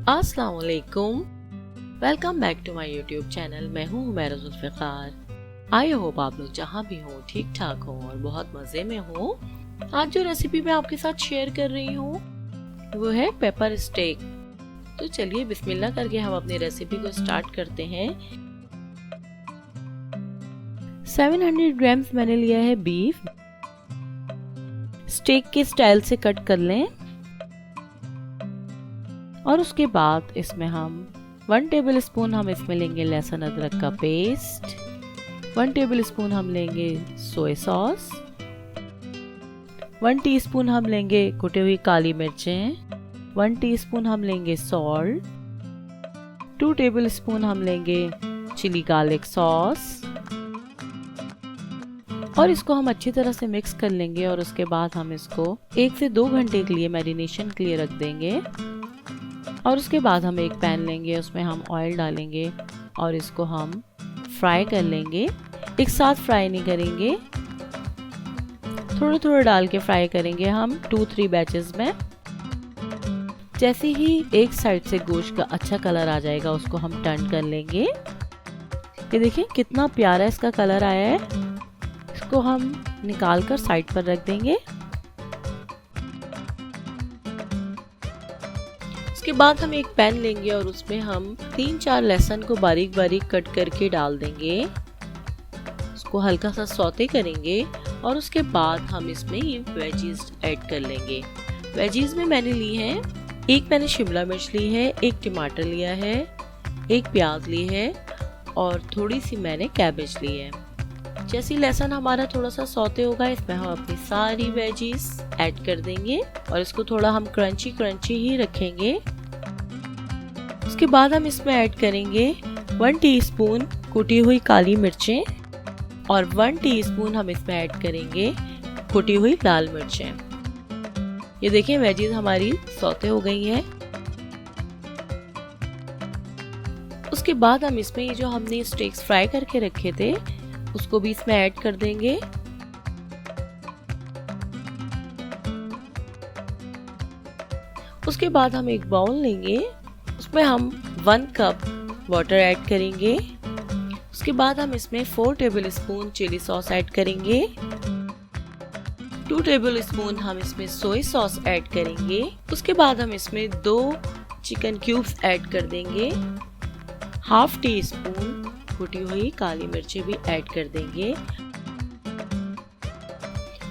अस्सलाम वालेकुम, welcome back to my YouTube channel. मैं हूँ हुमैरा जुल्फ़िकार। आई होप आप लोग जहाँ भी हो ठीक ठाक हो और बहुत मज़े में हो। आज जो रेसिपी मैं आपके साथ शेयर कर रही हूँ वो है पेपर स्टेक। तो चलिए बिस्मिल्लाह करके हम अपनी रेसिपी को स्टार्ट करते हैं। 700 ग्राम्स मैंने लिया है बीफ। स्टेक के स्टाइल से कट कर लें और उसके बाद इसमें हम 1 टेबल स्पून हम इसमें लेंगे लहसुन अदरक का पेस्ट, 1 टेबल स्पून हम लेंगे सोया सॉस, 1 टीस्पून हम लेंगे कुटी हुई काली मिर्चें, 1 टीस्पून हम लेंगे सॉल्ट, 2 टेबल स्पून हम लेंगे चिली गार्लिक सॉस और इसको हम अच्छी तरह से मिक्स कर लेंगे। और उसके बाद हम इसको 1 से 2 घंटे के लिए मैरिनेशन के लिए रख देंगे। और उसके बाद हम एक पैन लेंगे, उसमें हम ऑयल डालेंगे और इसको हम फ्राई कर लेंगे। एक साथ फ्राई नहीं करेंगे, थोड़ा थोड़ा डाल के फ्राई करेंगे हम 2-3 बैचेस में। जैसे ही एक साइड से गोश्त का अच्छा कलर आ जाएगा उसको हम टर्न कर लेंगे। ये देखिए कितना प्यारा इसका कलर आया है। इसको हम निकाल कर साइड पर रख देंगे। उसके बाद हम एक पैन लेंगे और उसमें हम 3-4 लहसुन को बारीक बारीक कट करके डाल देंगे। उसको हल्का सा सौते करेंगे और उसके बाद हम इसमें ये वेजीज ऐड कर लेंगे। वेजीज में मैंने ली है, एक मैंने शिमला मिर्च ली है, एक टमाटर लिया है, एक प्याज ली है और थोड़ी सी मैंने कैबेज ली है। जैसे लहसुन हमारा थोड़ा सा सौते होगा इसमें हम अपनी सारी वेजीज ऐड कर देंगे और इसको थोड़ा हम क्रंची ही रखेंगे। उसके बाद हम इसमें ऐड करेंगे 1 टीस्पून कुटी हुई काली मिर्चें और 1 टीस्पून हम इसमें ऐड करेंगे कुटी हुई लाल मिर्चें। ये देखिए वेजीज हमारी सौते हो गई हैं। उसके बाद हम इसमें ये जो हमने स्टेक्स फ्राई करके रखे थे उसको भी इसमें ऐड कर देंगे। उसके बाद हम एक बाउल लेंगे, उसमें हम 1 कप वाटर ऐड करेंगे। उसके बाद हम इसमें 4 tablespoon chilli sauce add करेंगे, 2 टेबल स्पून हम इसमें सोया सॉस ऐड करेंगे। उसके बाद हम इसमें 2 चिकन क्यूब्स ऐड कर देंगे, ½ टीस्पून कुटी हुई काली मिर्चें भी ऐड कर देंगे।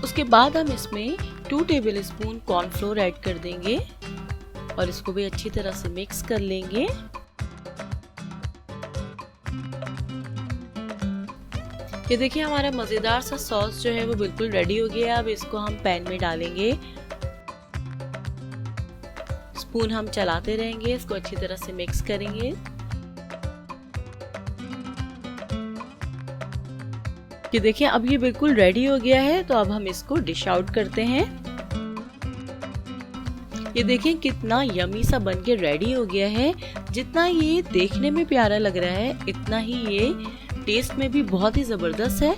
उसके बाद हम इसमें 2 टेबल स्पून कॉर्नफ्लोर ऐड कर देंगे और इसको भी अच्छी तरह से मिक्स कर लेंगे। ये देखिए हमारा मजेदार सा सॉस जो है वो बिल्कुल रेडी हो गया है। अब इसको हम पैन में डालेंगे, स्पून हम चलाते रहेंगे, इसको अच्छी तरह से मिक्स करेंगे। ये देखिए अब ये बिल्कुल रेडी हो गया है। तो अब हम इसको डिश आउट करते हैं। ये देखिए कितना यमी सा बन के रेडी हो गया है। जितना ये देखने में प्यारा लग रहा है इतना ही ये टेस्ट में भी बहुत ही जबरदस्त है।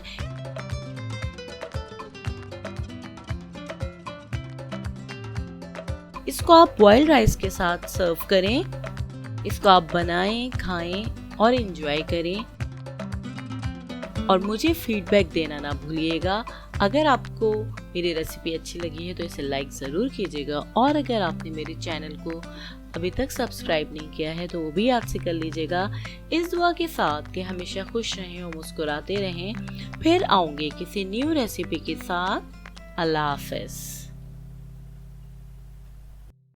इसको आप बॉइल्ड राइस के साथ सर्व करें। इसको आप बनाएं, खाएं और एंजॉय करें और मुझे फीडबैक देना ना भूलिएगा। अगर आपको मेरी रेसिपी अच्छी लगी है तो इसे लाइक ज़रूर कीजिएगा और अगर आपने मेरे चैनल को अभी तक सब्सक्राइब नहीं किया है तो वो भी आज से कर लीजिएगा। इस दुआ के साथ कि हमेशा खुश रहें और मुस्कुराते रहें। फिर आऊँगी किसी न्यू रेसिपी के साथ। अल्लाह हाफ़िज़।